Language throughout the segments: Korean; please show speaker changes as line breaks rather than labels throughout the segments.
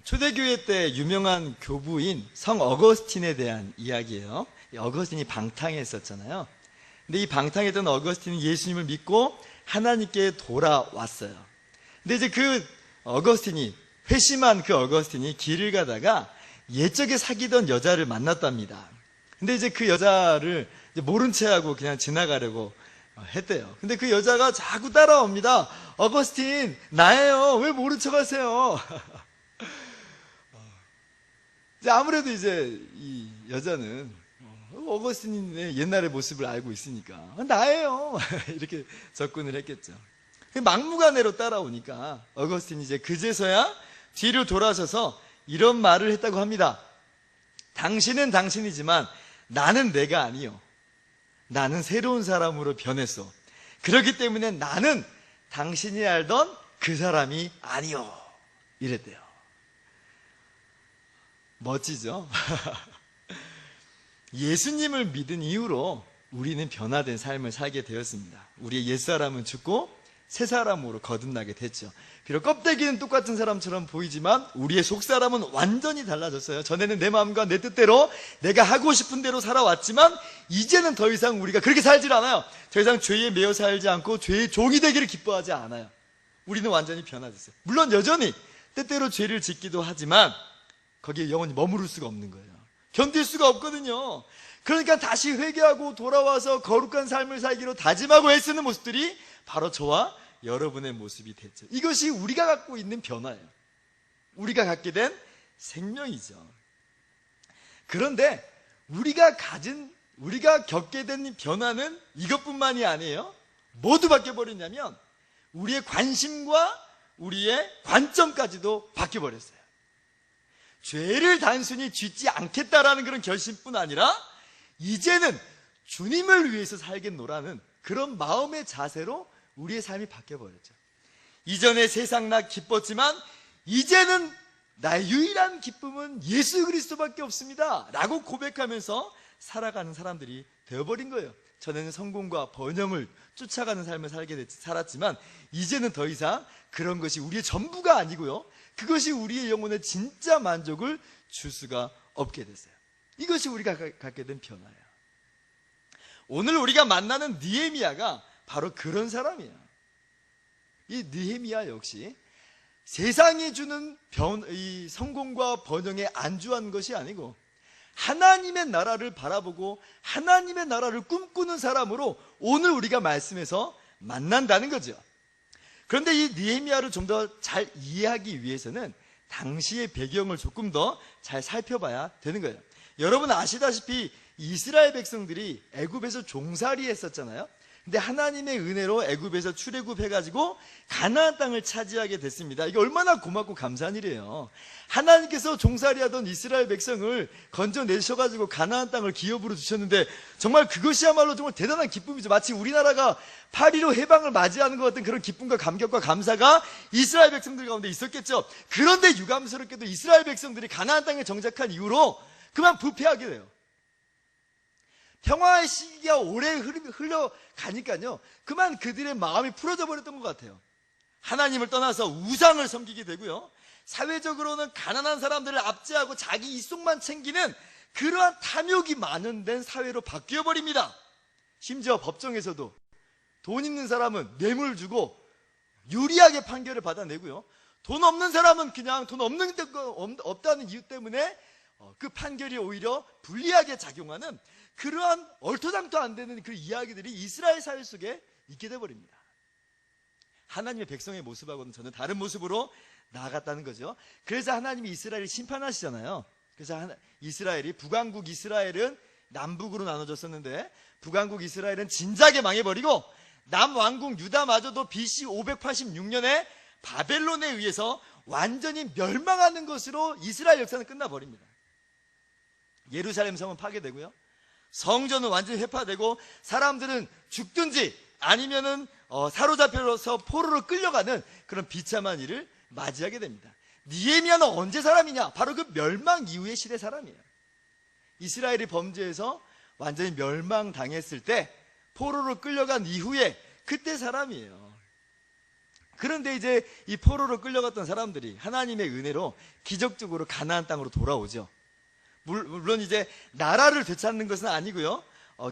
초대교회 때 유명한 교부인 성 어거스틴에 대한 이야기예요. 어거스틴이 방탕했었잖아요. 근데 이 방탕했던 어거스틴이 예수님을 믿고 하나님께 돌아왔어요. 근데 이제 그 어거스틴이, 회심한 그 어거스틴이 길을 가다가 옛적에 사귀던 여자를 만났답니다. 근데 이제 그 여자를 이제 모른 채 하고 그냥 지나가려고 했대요. 근데 그 여자가 자꾸 따라옵니다. 어거스틴, 나예요. 왜 모른 척 하세요? 아무래도 이제 이 여자는 어거스틴의 옛날의 모습을 알고 있으니까 나예요. 이렇게 접근을 했겠죠. 막무가내로 따라오니까 어거스틴이 이제 그제서야 뒤로 돌아서서 이런 말을 했다고 합니다. 당신은 당신이지만 나는 내가 아니요. 나는 새로운 사람으로 변했어. 그렇기 때문에 나는 당신이 알던 그 사람이 아니요. 이랬대요. 멋지죠? 예수님을 믿은 이후로 우리는 변화된 삶을 살게 되었습니다. 우리의 옛사람은 죽고 새 사람으로 거듭나게 됐죠. 비록 껍데기는 똑같은 사람처럼 보이지만 우리의 속사람은 완전히 달라졌어요. 전에는 내 마음과 내 뜻대로 내가 하고 싶은 대로 살아왔지만 이제는 더 이상 우리가 그렇게 살질 않아요. 더 이상 죄에 매여 살지 않고 죄의 종이 되기를 기뻐하지 않아요. 우리는 완전히 변화됐어요. 물론 여전히 때때로 죄를 짓기도 하지만 거기에 영원히 머무를 수가 없는 거예요. 견딜 수가 없거든요. 그러니까 다시 회개하고 돌아와서 거룩한 삶을 살기로 다짐하고 애쓰는 모습들이 바로 저와 여러분의 모습이 됐죠. 이것이 우리가 갖고 있는 변화예요. 우리가 갖게 된 생명이죠. 그런데 우리가 겪게 된 변화는 이것뿐만이 아니에요. 모두 바뀌어버렸냐면 우리의 관심과 우리의 관점까지도 바뀌어버렸어요. 죄를 단순히 짓지 않겠다라는 그런 결심뿐 아니라 이제는 주님을 위해서 살겠노라는 그런 마음의 자세로 우리의 삶이 바뀌어버렸죠. 이전에 세상 나 기뻤지만 이제는 나의 유일한 기쁨은 예수 그리스도밖에 없습니다 라고 고백하면서 살아가는 사람들이 되어버린 거예요. 전에는 성공과 번영을 쫓아가는 삶을 살았지만 이제는 더 이상 그런 것이 우리의 전부가 아니고요, 그것이 우리의 영혼에 진짜 만족을 줄 수가 없게 됐어요. 이것이 우리가 갖게 된 변화예요. 오늘 우리가 만나는 느헤미야가 바로 그런 사람이에요. 이 느헤미야 역시 세상이 주는 이 성공과 번영에 안주한 것이 아니고 하나님의 나라를 바라보고 하나님의 나라를 꿈꾸는 사람으로 오늘 우리가 말씀에서 만난다는 거죠. 그런데 이 느헤미야를 좀 더 잘 이해하기 위해서는 당시의 배경을 조금 더 잘 살펴봐야 되는 거예요. 여러분 아시다시피 이스라엘 백성들이 애굽에서 종살이 했었잖아요. 근데 하나님의 은혜로 애굽에서 출애굽해가지고 가나안 땅을 차지하게 됐습니다. 이게 얼마나 고맙고 감사한 일이에요. 하나님께서 종살이하던 이스라엘 백성을 건져내셔가지고 가나안 땅을 기업으로 주셨는데 정말 그것이야말로 정말 대단한 기쁨이죠. 마치 우리나라가 8.15 해방을 맞이하는 것 같은 그런 기쁨과 감격과 감사가 이스라엘 백성들 가운데 있었겠죠. 그런데 유감스럽게도 이스라엘 백성들이 가나안 땅에 정착한 이후로 그만 부패하게 돼요. 평화의 시기가 오래 흘러가니까요, 그만 그들의 마음이 풀어져 버렸던 것 같아요. 하나님을 떠나서 우상을 섬기게 되고요, 사회적으로는 가난한 사람들을 압제하고 자기 이속만 챙기는 그러한 탐욕이 만연된 사회로 바뀌어 버립니다. 심지어 법정에서도 돈 있는 사람은 뇌물 주고 유리하게 판결을 받아내고요, 돈 없는 사람은 그냥 돈 없다는 이유 때문에 그 판결이 오히려 불리하게 작용하는 그러한 얼토당토 안 되는 그 이야기들이 이스라엘 사회 속에 있게 돼버립니다. 하나님의 백성의 모습하고는 전혀 다른 모습으로 나아갔다는 거죠. 그래서 하나님이 이스라엘을 심판하시잖아요. 그래서 이스라엘이, 북왕국 이스라엘은 남북으로 나눠졌었는데 북왕국 이스라엘은 진작에 망해버리고 남왕국 유다마저도 BC 586년에 바벨론에 의해서 완전히 멸망하는 것으로 이스라엘 역사는 끝나버립니다. 예루살렘 성은 파괴되고요, 성전은 완전히 회파되고 사람들은 죽든지 아니면은 사로잡혀서 포로로 끌려가는 그런 비참한 일을 맞이하게 됩니다. 느헤미야는 언제 사람이냐? 바로 그 멸망 이후의 시대 사람이에요. 이스라엘이 범죄해서 완전히 멸망당했을 때 포로로 끌려간 이후에 그때 사람이에요. 그런데 이제 이 포로로 끌려갔던 사람들이 하나님의 은혜로 기적적으로 가나안 땅으로 돌아오죠. 물론 이제 나라를 되찾는 것은 아니고요.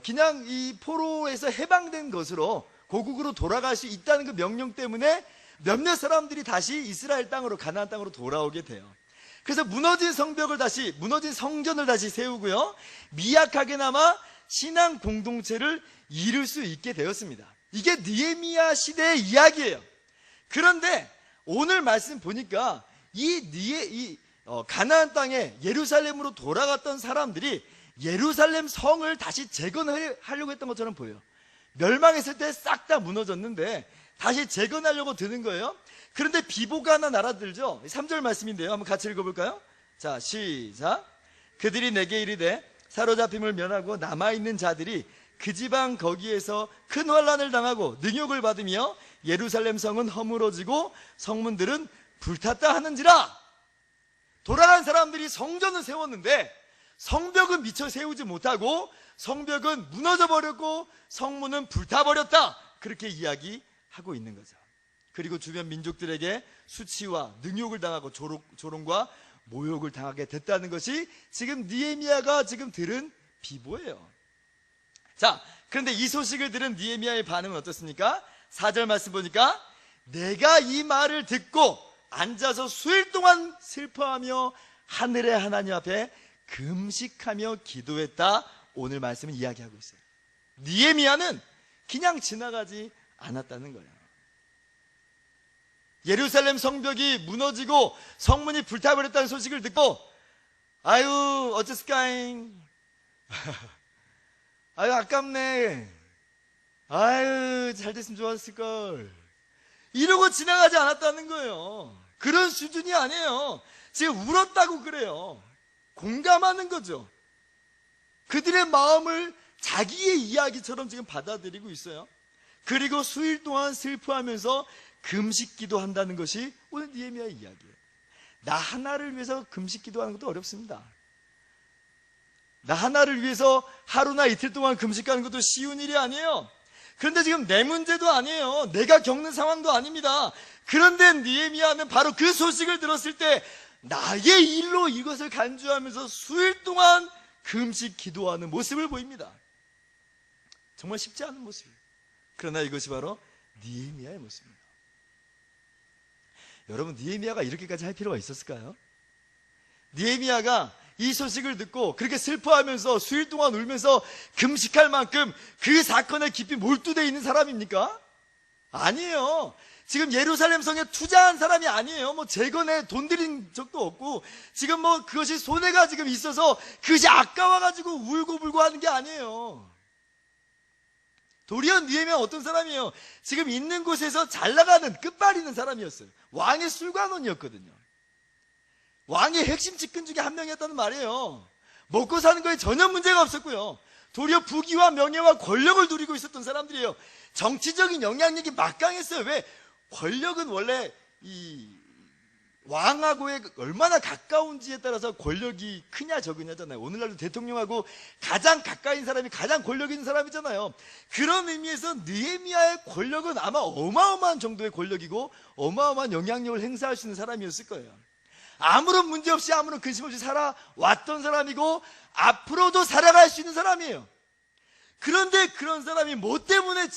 그냥 이 포로에서 해방된 것으로 고국으로 돌아갈 수 있다는 그 명령 때문에 몇몇 사람들이 다시 이스라엘 땅으로, 가나안 땅으로 돌아오게 돼요. 그래서 무너진 성전을 다시 세우고요, 미약하게나마 신앙 공동체를 이룰 수 있게 되었습니다. 이게 느헤미야 시대의 이야기예요. 그런데 오늘 말씀 보니까 가나안 땅에 예루살렘으로 돌아갔던 사람들이 예루살렘 성을 다시 재건하려고 했던 것처럼 보여요. 멸망했을 때 싹 다 무너졌는데 다시 재건하려고 드는 거예요. 그런데 비보가 하나 날아들죠. 3절 말씀인데요, 한번 같이 읽어볼까요? 자, 시작. 그들이 내게 이르되 사로잡힘을 면하고 남아있는 자들이 그 지방 거기에서 큰 환난을 당하고 능욕을 받으며 예루살렘 성은 허물어지고 성문들은 불탔다 하는지라. 돌아간 사람들이 성전을 세웠는데 성벽은 미처 세우지 못하고 성벽은 무너져 버렸고 성문은 불타버렸다, 그렇게 이야기하고 있는 거죠. 그리고 주변 민족들에게 수치와 능욕을 당하고 조롱과 모욕을 당하게 됐다는 것이 지금 느헤미야가 지금 들은 비보예요. 자, 그런데 이 소식을 들은 느헤미야의 반응은 어떻습니까? 4절 말씀 보니까 내가 이 말을 듣고 앉아서 수일 동안 슬퍼하며 하늘의 하나님 앞에 금식하며 기도했다, 오늘 말씀은 이야기하고 있어요. 느헤미야는 그냥 지나가지 않았다는 거예요. 예루살렘 성벽이 무너지고 성문이 불타버렸다는 소식을 듣고 아유 어쩌스까잉 아유 아깝네, 아유 잘됐으면 좋았을걸, 이러고 지나가지 않았다는 거예요. 그런 수준이 아니에요. 지금 울었다고 그래요. 공감하는 거죠. 그들의 마음을 자기의 이야기처럼 지금 받아들이고 있어요. 그리고 수일 동안 슬퍼하면서 금식기도 한다는 것이 오늘 느헤미야의 이야기예요. 나 하나를 위해서 금식기도 하는 것도 어렵습니다. 나 하나를 위해서 하루나 이틀 동안 금식하는 것도 쉬운 일이 아니에요. 그런데 지금 내 문제도 아니에요. 내가 겪는 상황도 아닙니다. 그런데 느헤미야는 바로 그 소식을 들었을 때 나의 일로 이것을 간주하면서 수일 동안 금식 기도하는 모습을 보입니다. 정말 쉽지 않은 모습이에요. 그러나 이것이 바로 느헤미야의 모습입니다. 여러분, 느헤미야가 이렇게까지 할 필요가 있었을까요? 느헤미야가 이 소식을 듣고 그렇게 슬퍼하면서 수일 동안 울면서 금식할 만큼 그 사건에 깊이 몰두되어 있는 사람입니까? 아니에요. 지금 예루살렘 성에 투자한 사람이 아니에요. 뭐 재건에 돈 들인 적도 없고 지금 뭐 그것이 손해가 지금 있어서 그것이 아까워가지고 울고불고 하는 게 아니에요. 도리어 느헤미야는 어떤 사람이에요? 지금 있는 곳에서 잘 나가는 끝발이는 사람이었어요. 왕의 술관원이었거든요. 왕의 핵심 직근 중에 한 명이었다는 말이에요. 먹고 사는 거에 전혀 문제가 없었고요. 도리어 부귀와 명예와 권력을 누리고 있었던 사람들이에요. 정치적인 영향력이 막강했어요. 왜? 권력은 원래 이 왕하고의 얼마나 가까운지에 따라서 권력이 크냐 적으냐잖아요. 오늘날도 대통령하고 가장 가까인 사람이 가장 권력 있는 사람이잖아요. 그런 의미에서 느헤미야의 권력은 아마 어마어마한 정도의 권력이고 어마어마한 영향력을 행사할 수 있는 사람이었을 거예요. 아무런 문제 없이 아무런 근심 없이 살아왔던 사람이고 앞으로도 살아갈 수 있는 사람이에요. 그런데 그런 사람이 뭐 때문에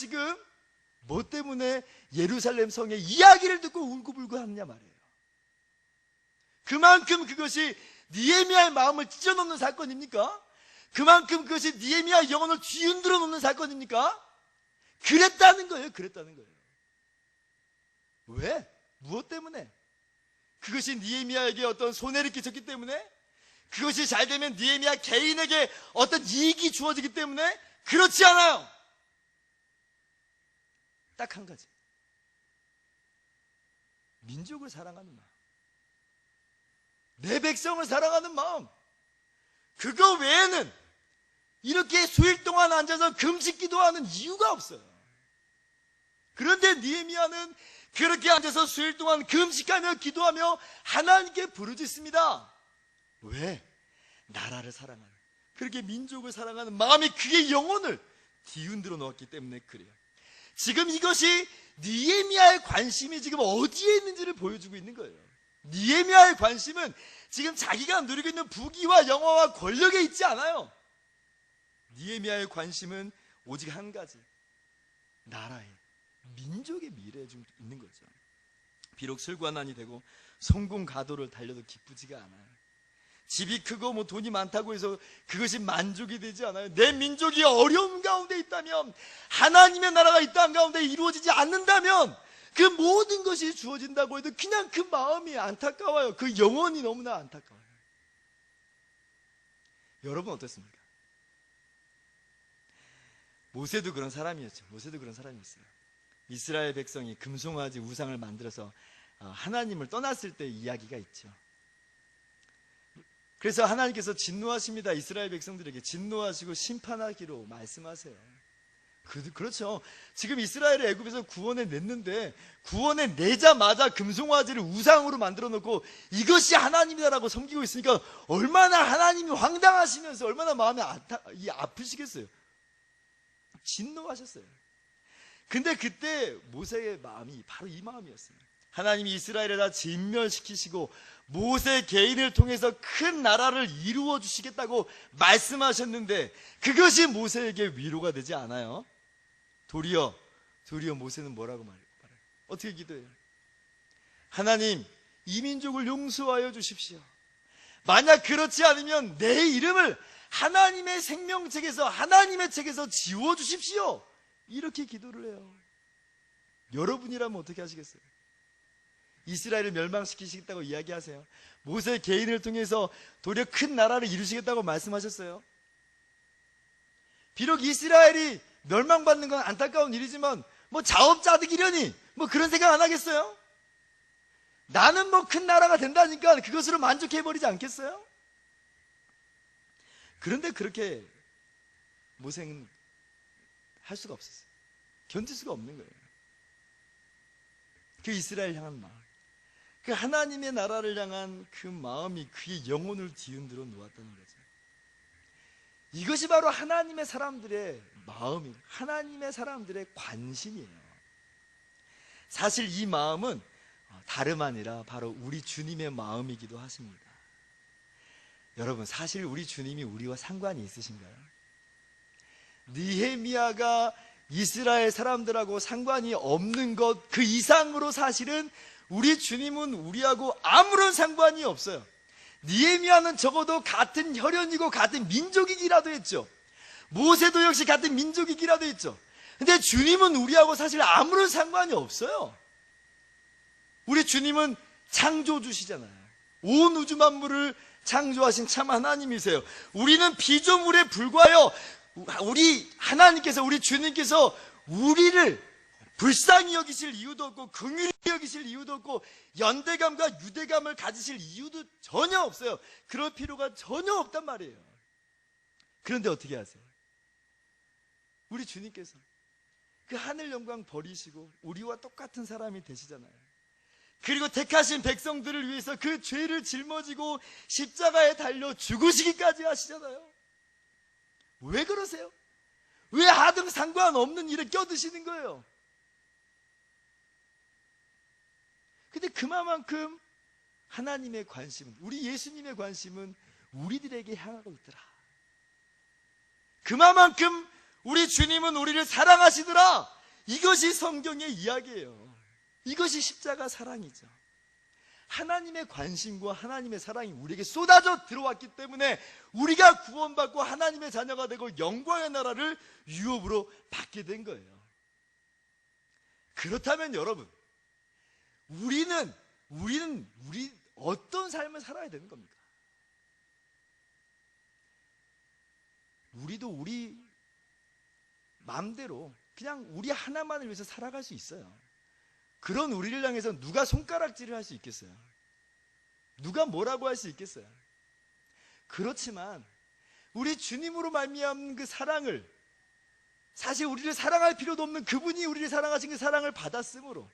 예루살렘 성의 이야기를 듣고 울고불고 하느냐 말이에요. 그만큼 그것이 느헤미야의 마음을 찢어놓는 사건입니까? 그만큼 그것이 느헤미야의 영혼을 뒤흔들어 놓는 사건입니까? 그랬다는 거예요. 왜? 무엇 때문에? 그것이 느헤미야에게 어떤 손해를 끼쳤기 때문에? 그것이 잘 되면 느헤미야 개인에게 어떤 이익이 주어지기 때문에? 그렇지 않아요. 딱 한 가지. 민족을 사랑하는 마음, 내 백성을 사랑하는 마음, 그거 외에는 이렇게 수일 동안 앉아서 금식 기도하는 이유가 없어요. 그런데 느헤미야는 그렇게 앉아서 수일 동안 금식하며 기도하며 하나님께 부르짖습니다. 왜? 나라를 사랑하는, 그렇게 민족을 사랑하는 마음이 그의 영혼을 뒤흔들어 놓았기 때문에 그래요. 지금 이것이 느헤미야의 관심이 지금 어디에 있는지를 보여주고 있는 거예요. 느헤미야의 관심은 지금 자기가 누리고 있는 부귀와 영화와 권력에 있지 않아요. 느헤미야의 관심은 오직 한 가지, 나라의, 민족의 미래에 좀 있는 거죠. 비록 술관원이 되고 성공 가도를 달려도 기쁘지가 않아요. 집이 크고 뭐 돈이 많다고 해서 그것이 만족이 되지 않아요. 내 민족이 어려움 가운데 있다면, 하나님의 나라가 이 땅 가운데 이루어지지 않는다면 그 모든 것이 주어진다고 해도 그냥 그 마음이 안타까워요. 그 영혼이 너무나 안타까워요. 여러분 어떻습니까? 모세도 그런 사람이었죠. 모세도 그런 사람이었어요. 이스라엘 백성이 금송아지 우상을 만들어서 하나님을 떠났을 때 이야기가 있죠. 그래서 하나님께서 진노하십니다. 이스라엘 백성들에게 진노하시고 심판하기로 말씀하세요. 그렇죠. 지금 이스라엘을 애굽에서 구원해 냈는데, 구원해 내자마자 금송아지를 우상으로 만들어 놓고 이것이 하나님이다라고 섬기고 있으니까 얼마나 하나님이 황당하시면서 얼마나 마음이 아프시겠어요. 진노하셨어요. 근데 그때 모세의 마음이 바로 이 마음이었어요. 하나님이 이스라엘을 다 진멸시키시고 모세 개인을 통해서 큰 나라를 이루어 주시겠다고 말씀하셨는데 그것이 모세에게 위로가 되지 않아요. 도리어 모세는 뭐라고 말해요? 어떻게 기도해요? 하나님, 이 민족을 용서하여 주십시오. 만약 그렇지 않으면 내 이름을 하나님의 생명책에서, 하나님의 책에서 지워주십시오. 이렇게 기도를 해요. 여러분이라면 어떻게 하시겠어요? 이스라엘을 멸망시키시겠다고 이야기하세요. 모세 개인을 통해서 도리어 큰 나라를 이루시겠다고 말씀하셨어요. 비록 이스라엘이 멸망받는 건 안타까운 일이지만 뭐 자업자득이려니 뭐 그런 생각 안 하겠어요? 나는 뭐 큰 나라가 된다니까 그것으로 만족해버리지 않겠어요? 그런데 그렇게 모세는 할 수가 없었어요. 견딜 수가 없는 거예요. 그 이스라엘 향한 마음, 그 하나님의 나라를 향한 그 마음이 그의 영혼을 뒤흔들어 놓았다는 거죠. 이것이 바로 하나님의 사람들의 마음이에요. 하나님의 사람들의 관심이에요. 사실 이 마음은 다름 아니라 바로 우리 주님의 마음이기도 하십니다. 여러분, 사실 우리 주님이 우리와 상관이 있으신가요? 느헤미야가 이스라엘 사람들하고 상관이 없는 것 그 이상으로 사실은 우리 주님은 우리하고 아무런 상관이 없어요. 느헤미야는 적어도 같은 혈연이고 같은 민족이기라도 했죠. 모세도 역시 같은 민족이기라도 했죠. 근데 주님은 우리하고 사실 아무런 상관이 없어요. 우리 주님은 창조주시잖아요. 온 우주 만물을 창조하신 참 하나님이세요. 우리는 피조물에 불과하여 우리 하나님께서, 우리 주님께서 우리를 불쌍히 여기실 이유도 없고 긍휼히 여기실 이유도 없고 연대감과 유대감을 가지실 이유도 전혀 없어요. 그럴 필요가 전혀 없단 말이에요. 그런데 어떻게 하세요? 우리 주님께서 그 하늘 영광 버리시고 우리와 똑같은 사람이 되시잖아요. 그리고 택하신 백성들을 위해서 그 죄를 짊어지고 십자가에 달려 죽으시기까지 하시잖아요. 왜 그러세요? 왜 하등 상관없는 일에 껴드시는 거예요? 근데 그만큼 하나님의 관심은, 우리 예수님의 관심은 우리들에게 향하고 있더라. 그만큼 우리 주님은 우리를 사랑하시더라. 이것이 성경의 이야기예요. 이것이 십자가 사랑이죠. 하나님의 관심과 하나님의 사랑이 우리에게 쏟아져 들어왔기 때문에 우리가 구원받고 하나님의 자녀가 되고 영광의 나라를 유업으로 받게 된 거예요. 그렇다면 여러분, 우리는 어떤 삶을 살아야 되는 겁니까? 우리도 우리 마음대로 그냥 우리 하나만을 위해서 살아갈 수 있어요. 그런 우리를 향해서 누가 손가락질을 할 수 있겠어요? 누가 뭐라고 할 수 있겠어요? 그렇지만 우리 주님으로 말미암은 그 사랑을, 사실 우리를 사랑할 필요도 없는 그분이 우리를 사랑하신 그 사랑을 받았으므로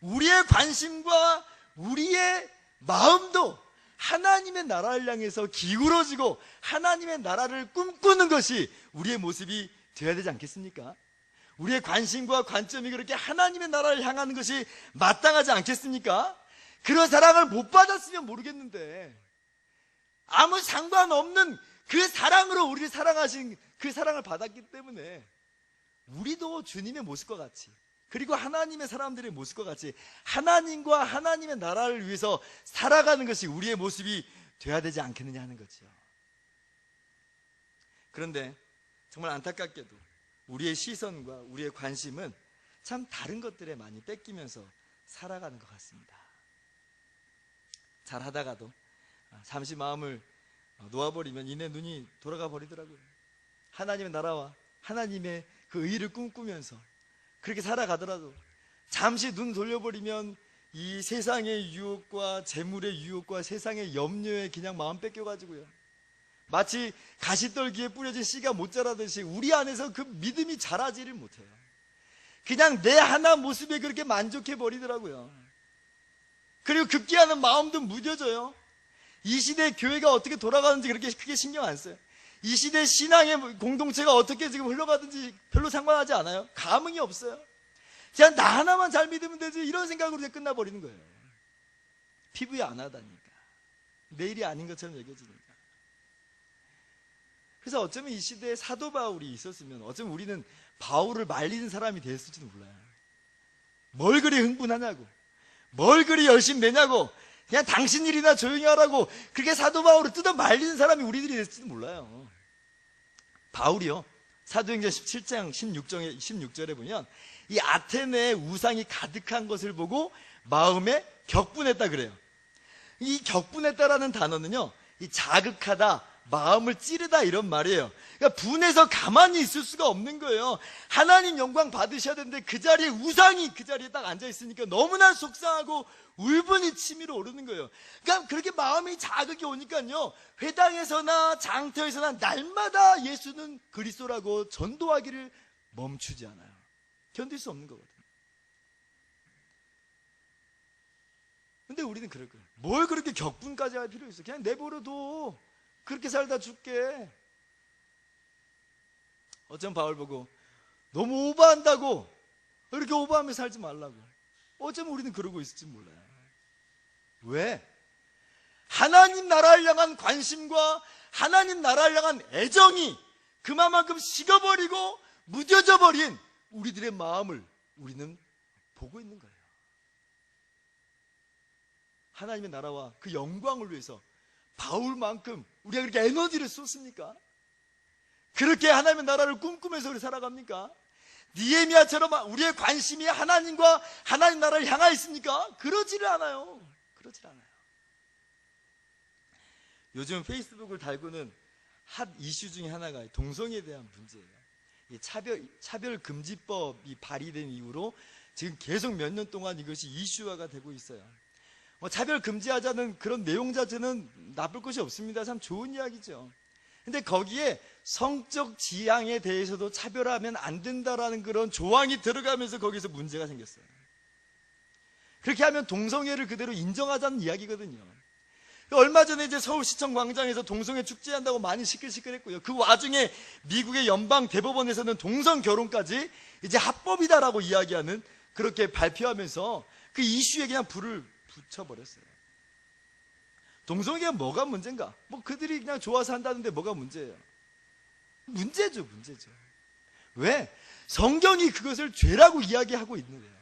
우리의 관심과 우리의 마음도 하나님의 나라를 향해서 기울어지고 하나님의 나라를 꿈꾸는 것이 우리의 모습이 되어야 되지 않겠습니까? 우리의 관심과 관점이 그렇게 하나님의 나라를 향하는 것이 마땅하지 않겠습니까? 그런 사랑을 못 받았으면 모르겠는데 아무 상관없는 그 사랑으로 우리를 사랑하신 그 사랑을 받았기 때문에 우리도 주님의 모습과 같이, 그리고 하나님의 사람들의 모습과 같이 하나님과 하나님의 나라를 위해서 살아가는 것이 우리의 모습이 돼야 되지 않겠느냐 하는 거죠. 그런데 정말 안타깝게도 우리의 시선과 우리의 관심은 참 다른 것들에 많이 뺏기면서 살아가는 것 같습니다. 잘 하다가도 잠시 마음을 놓아버리면 이내 눈이 돌아가 버리더라고요. 하나님의 나라와 하나님의 그 의를 꿈꾸면서 그렇게 살아가더라도 잠시 눈 돌려버리면 이 세상의 유혹과 재물의 유혹과 세상의 염려에 그냥 마음 뺏겨가지고요, 마치 가시떨기에 뿌려진 씨가 못 자라듯이 우리 안에서 그 믿음이 자라지를 못해요. 그냥 내 하나 모습에 그렇게 만족해 버리더라고요. 그리고 급기야는 마음도 무뎌져요. 이 시대 교회가 어떻게 돌아가는지 그렇게 크게 신경 안 써요. 이 시대 신앙의 공동체가 어떻게 지금 흘러가든지 별로 상관하지 않아요. 감흥이 없어요. 그냥 나 하나만 잘 믿으면 되지, 이런 생각으로 그냥 끝나버리는 거예요. 피부에 안 하다니까, 내일이 아닌 것처럼 여겨지니까. 그래서 어쩌면 이 시대에 사도 바울이 있었으면 어쩌면 우리는 바울을 말리는 사람이 됐을지도 몰라요. 뭘 그리 흥분하냐고, 뭘 그리 열심히 내냐고, 그냥 당신 일이나 조용히 하라고 그렇게 사도 바울을 뜯어 말리는 사람이 우리들이 됐을지도 몰라요. 바울이요, 사도행전 17장 16절에 보면 이 아테네의 우상이 가득한 것을 보고 마음에 격분했다 그래요. 이 격분했다라는 단어는요, 이 자극하다, 마음을 찌르다 이런 말이에요. 그러니까 분해서 가만히 있을 수가 없는 거예요. 하나님 영광 받으셔야 되는데 그 자리에 우상이 그 자리에 딱 앉아 있으니까 너무나 속상하고 울분이 치밀어 오르는 거예요. 그러니까 그렇게 마음이 자극이 오니까요, 회당에서나 장터에서나 날마다 예수는 그리스도라고 전도하기를 멈추지 않아요. 견딜 수 없는 거거든요. 근데 우리는 그럴 거예요. 뭘 그렇게 격분까지 할 필요 있어? 그냥 내버려둬. 그렇게 살다 죽게. 어쩜 바울 보고 너무 오버한다고, 그렇게 오버하며 살지 말라고. 어쩌면 우리는 그러고 있을지 몰라요. 왜? 하나님 나라를 향한 관심과 하나님 나라를 향한 애정이 그만큼 식어버리고 무뎌져 버린 우리들의 마음을 우리는 보고 있는 거예요. 하나님의 나라와 그 영광을 위해서 바울만큼 우리가 그렇게 에너지를 쏟습니까? 그렇게 하나님의 나라를 꿈꾸면서 우리 살아갑니까? 느헤미야처럼 우리의 관심이 하나님과 하나님 나라를 향하 있습니까? 그러지를 않아요. 그러질 않아요. 요즘 페이스북을 달구는 핫 이슈 중에 하나가 동성애에 대한 문제예요. 이 차별금지법이 발의된 이후로 지금 계속 몇 년 동안 이것이 이슈화가 되고 있어요. 차별 금지하자는 그런 내용 자체는 나쁠 것이 없습니다. 참 좋은 이야기죠. 근데 거기에 성적 지향에 대해서도 차별하면 안 된다라는 그런 조항이 들어가면서 거기서 문제가 생겼어요. 그렇게 하면 동성애를 그대로 인정하자는 이야기거든요. 얼마 전에 이제 서울시청 광장에서 동성애 축제한다고 많이 시끌시끌했고요. 그 와중에 미국의 연방 대법원에서는 동성 결혼까지 이제 합법이다라고 이야기하는, 그렇게 발표하면서 그 이슈에 그냥 불을 붙여버렸어요. 동성애가 뭐가 문제인가? 그들이 그냥 좋아서 한다는데 뭐가 문제예요? 문제죠. 왜? 성경이 그것을 죄라고 이야기하고 있는 거예요.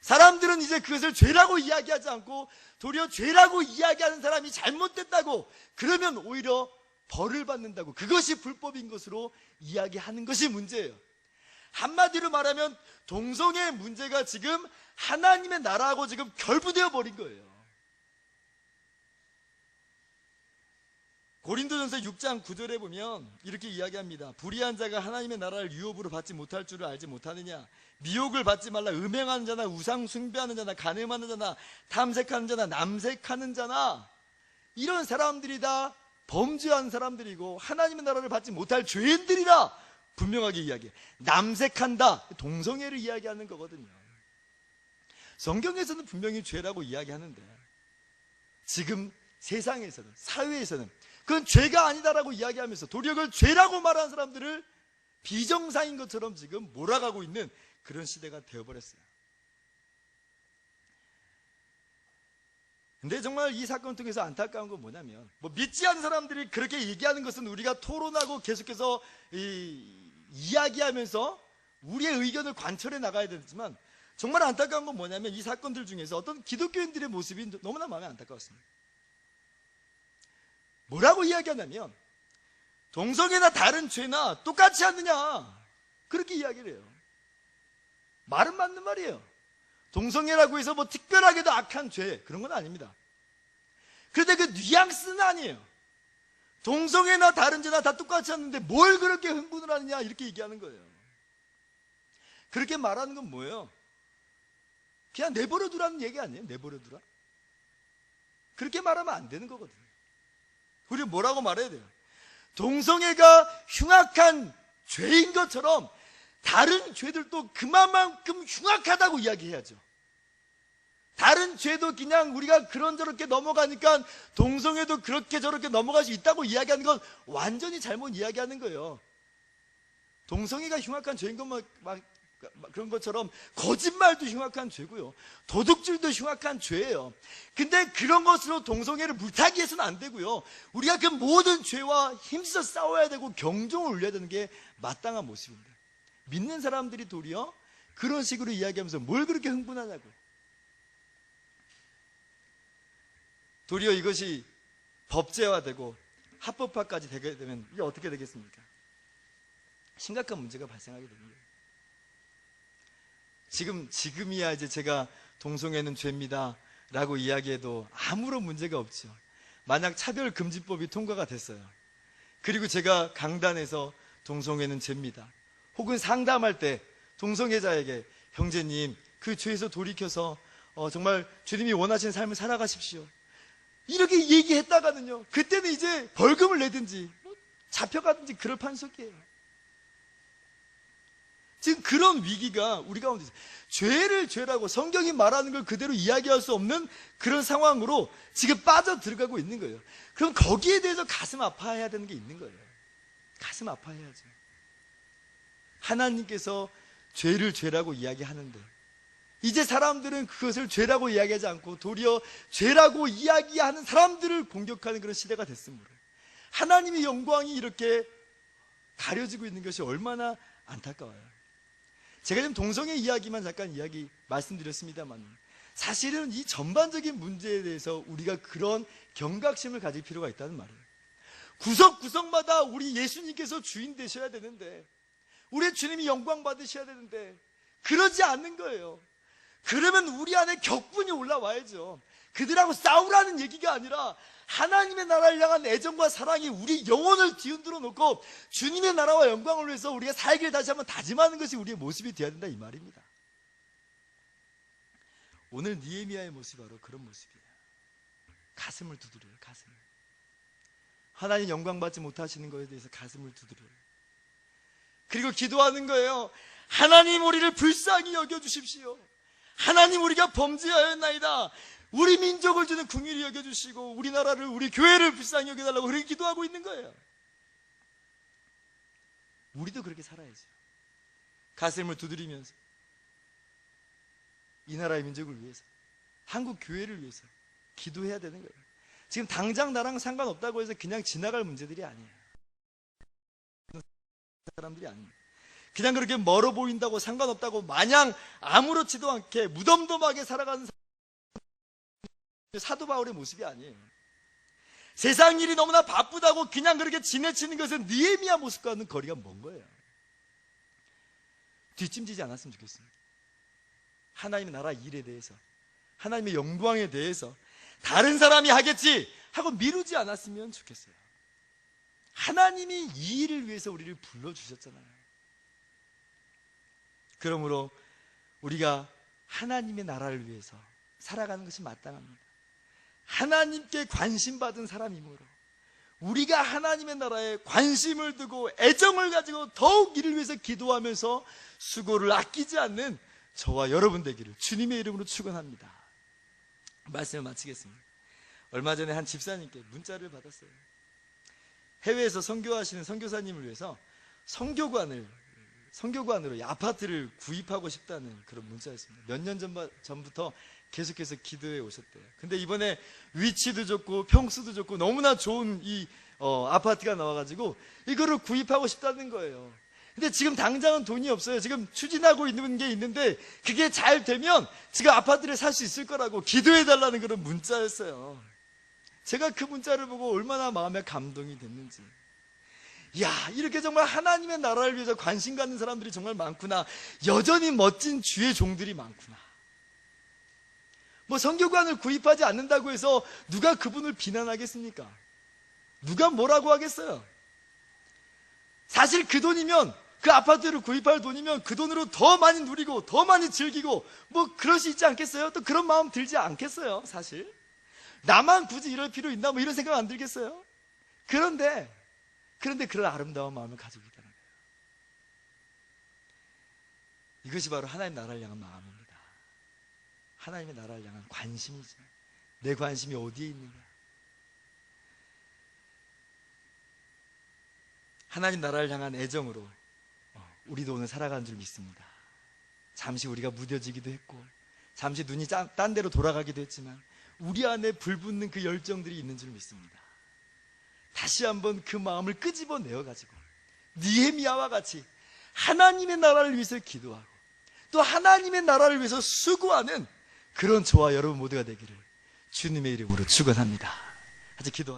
사람들은 이제 그것을 죄라고 이야기하지 않고 도리어 죄라고 이야기하는 사람이 잘못됐다고, 그러면 오히려 벌을 받는다고, 그것이 불법인 것으로 이야기하는 것이 문제예요. 한마디로 말하면 동성애의 문제가 지금 하나님의 나라하고 지금 결부되어 버린 거예요. 고린도전서 6장 9절에 보면 이렇게 이야기합니다. 불의한 자가 하나님의 나라를 유업으로 받지 못할 줄을 알지 못하느냐? 미혹을 받지 말라. 음행하는 자나 우상 숭배하는 자나 간음하는 자나 탐색하는 자나 남색하는 자나, 이런 사람들이 다 범죄한 사람들이고 하나님의 나라를 받지 못할 죄인들이라 분명하게 이야기해요. 남색한다, 동성애를 이야기하는 거거든요. 성경에서는 분명히 죄라고 이야기하는데 지금 세상에서는, 사회에서는 그건 죄가 아니다라고 이야기하면서 도리어 그걸 죄라고 말하는 사람들을 비정상인 것처럼 지금 몰아가고 있는 그런 시대가 되어버렸어요. 근데 정말 이 사건을 통해서 안타까운 건 뭐냐면, 믿지 않는 사람들이 그렇게 얘기하는 것은 우리가 토론하고 계속해서 이야기하면서 우리의 의견을 관철해 나가야 되지만, 정말 안타까운 건 뭐냐면 이 사건들 중에서 어떤 기독교인들의 모습이 너무나 마음에 안타까웠습니다. 뭐라고 이야기하냐면, 동성애나 다른 죄나 똑같지 않느냐, 그렇게 이야기를 해요. 말은 맞는 말이에요. 동성애라고 해서 특별하게도 악한 죄, 그런 건 아닙니다. 그런데 그 뉘앙스는 아니에요. 동성애나 다른 죄나 다 똑같지 않는데 뭘 그렇게 흥분을 하느냐, 이렇게 얘기하는 거예요. 그렇게 말하는 건 뭐예요? 그냥 내버려 두라는 얘기 아니에요? 내버려 두라. 그렇게 말하면 안 되는 거거든요. 우리 뭐라고 말해야 돼요? 동성애가 흉악한 죄인 것처럼 다른 죄들도 그만큼 흉악하다고 이야기해야죠. 다른 죄도 그냥 우리가 그런저렇게 넘어가니까 동성애도 그렇게 저렇게 넘어갈 수 있다고 이야기하는 건 완전히 잘못 이야기하는 거예요. 동성애가 흉악한 죄인 것만 그런 것처럼 거짓말도 흉악한 죄고요, 도둑질도 흉악한 죄예요. 근데 그런 것으로 동성애를 물타기 해서는 안 되고요, 우리가 그 모든 죄와 힘써 싸워야 되고 경종을 울려야 되는 게 마땅한 모습입니다. 믿는 사람들이 도리어 그런 식으로 이야기하면서 뭘 그렇게 흥분하냐고. 도리어 이것이 법제화되고 합법화까지 되게 되면 이게 어떻게 되겠습니까? 심각한 문제가 발생하게 됩니다. 지금이야 이제 제가 동성애는 죄입니다 라고 이야기해도 아무런 문제가 없죠. 만약 차별금지법이 통과가 됐어요. 그리고 제가 강단에서 동성애는 죄입니다, 혹은 상담할 때 동성애자에게 형제님 그 죄에서 돌이켜서 정말 주님이 원하시는 삶을 살아가십시오, 이렇게 얘기했다가는요, 그때는 이제 벌금을 내든지 잡혀가든지 그럴 판석이에요. 지금 그런 위기가 우리 가운데 있어요. 죄를 죄라고 성경이 말하는 걸 그대로 이야기할 수 없는 그런 상황으로 지금 빠져 들어가고 있는 거예요. 그럼 거기에 대해서 가슴 아파해야 되는 게 있는 거예요. 가슴 아파해야죠. 하나님께서 죄를 죄라고 이야기하는데 이제 사람들은 그것을 죄라고 이야기하지 않고 도리어 죄라고 이야기하는 사람들을 공격하는 그런 시대가 됐습니다. 하나님의 영광이 이렇게 가려지고 있는 것이 얼마나 안타까워요. 제가 지금 동성애 이야기만 잠깐 말씀드렸습니다만, 사실은 이 전반적인 문제에 대해서 우리가 그런 경각심을 가질 필요가 있다는 말이에요. 구석구석마다 우리 예수님께서 주인 되셔야 되는데, 우리 주님이 영광 받으셔야 되는데 그러지 않는 거예요. 그러면 우리 안에 격분이 올라와야죠. 그들하고 싸우라는 얘기가 아니라 하나님의 나라를 향한 애정과 사랑이 우리 영혼을 뒤흔들어 놓고 주님의 나라와 영광을 위해서 우리가 살기를 다시 한번 다짐하는 것이 우리의 모습이 되어야 된다, 이 말입니다. 오늘 느헤미야의 모습이 바로 그런 모습이에요. 가슴을 두드려요. 가슴을. 하나님 영광 받지 못하시는 것에 대해서 가슴을 두드려요. 그리고 기도하는 거예요. 하나님 우리를 불쌍히 여겨주십시오. 하나님 우리가 범죄하였나이다. 우리 민족을 주는 긍휼히 여겨주시고 우리나라를, 우리 교회를 불쌍히 여겨달라고 그렇게 기도하고 있는 거예요. 우리도 그렇게 살아야죠. 가슴을 두드리면서 이 나라의 민족을 위해서, 한국 교회를 위해서 기도해야 되는 거예요. 지금 당장 나랑 상관없다고 해서 그냥 지나갈 문제들이 아니에요. 사람들이 아닙니다. 그냥 그렇게 멀어 보인다고 상관없다고 마냥 아무렇지도 않게 무덤덤하게 살아가는 사도 바울의 모습이 아니에요. 세상 일이 너무나 바쁘다고 그냥 그렇게 지내치는 것은 느헤미야 모습과는 거리가 먼 거예요. 뒷짐지지 않았으면 좋겠습니다. 하나님의 나라 일에 대해서, 하나님의 영광에 대해서 다른 사람이 하겠지 하고 미루지 않았으면 좋겠어요. 하나님이 이 일을 위해서 우리를 불러주셨잖아요. 그러므로 우리가 하나님의 나라를 위해서 살아가는 것이 마땅합니다. 하나님께 관심받은 사람이므로 우리가 하나님의 나라에 관심을 두고 애정을 가지고 더욱 이를 위해서 기도하면서 수고를 아끼지 않는 저와 여러분 되기를 주님의 이름으로 축원합니다. 말씀을 마치겠습니다. 얼마 전에 한 집사님께 문자를 받았어요. 해외에서 선교하시는 선교사님을 위해서 성교관으로 이 아파트를 구입하고 싶다는 그런 문자였습니다. 몇 년 전부터 계속해서 기도해 오셨대요. 근데 이번에 위치도 좋고 평수도 좋고 너무나 좋은 이 아파트가 나와가지고 이거를 구입하고 싶다는 거예요. 근데 지금 당장은 돈이 없어요. 지금 추진하고 있는 게 있는데 그게 잘 되면 지금 아파트를 살 수 있을 거라고 기도해 달라는 그런 문자였어요. 제가 그 문자를 보고 얼마나 마음에 감동이 됐는지. 야, 이렇게 정말 하나님의 나라를 위해서 관심 갖는 사람들이 정말 많구나. 여전히 멋진 주의 종들이 많구나. 뭐 성교관을 구입하지 않는다고 해서 누가 그분을 비난하겠습니까? 누가 뭐라고 하겠어요? 사실 그 돈이면, 그 아파트를 구입할 돈이면 그 돈으로 더 많이 누리고 더 많이 즐기고 뭐 그럴 수 있지 않겠어요? 또 그런 마음 들지 않겠어요? 사실 나만 굳이 이럴 필요 있나 뭐 이런 생각 안 들겠어요? 그런데 그런 아름다운 마음을 가지고 있다는 거예요. 이것이 바로 하나님 나라를 향한 마음입니다. 하나님의 나라를 향한 관심이죠. 내 관심이 어디에 있느냐. 하나님 나라를 향한 애정으로 우리도 오늘 살아가는 줄 믿습니다. 잠시 우리가 무뎌지기도 했고 잠시 눈이 딴 데로 돌아가기도 했지만 우리 안에 불붙는 그 열정들이 있는 줄 믿습니다. 다시 한번 그 마음을 끄집어내어가지고 느헤미야와 같이 하나님의 나라를 위해서 기도하고 또 하나님의 나라를 위해서 수고하는 그런 저와 여러분 모두가 되기를 주님의 이름으로 축원합니다. 같이 기도하겠습니다.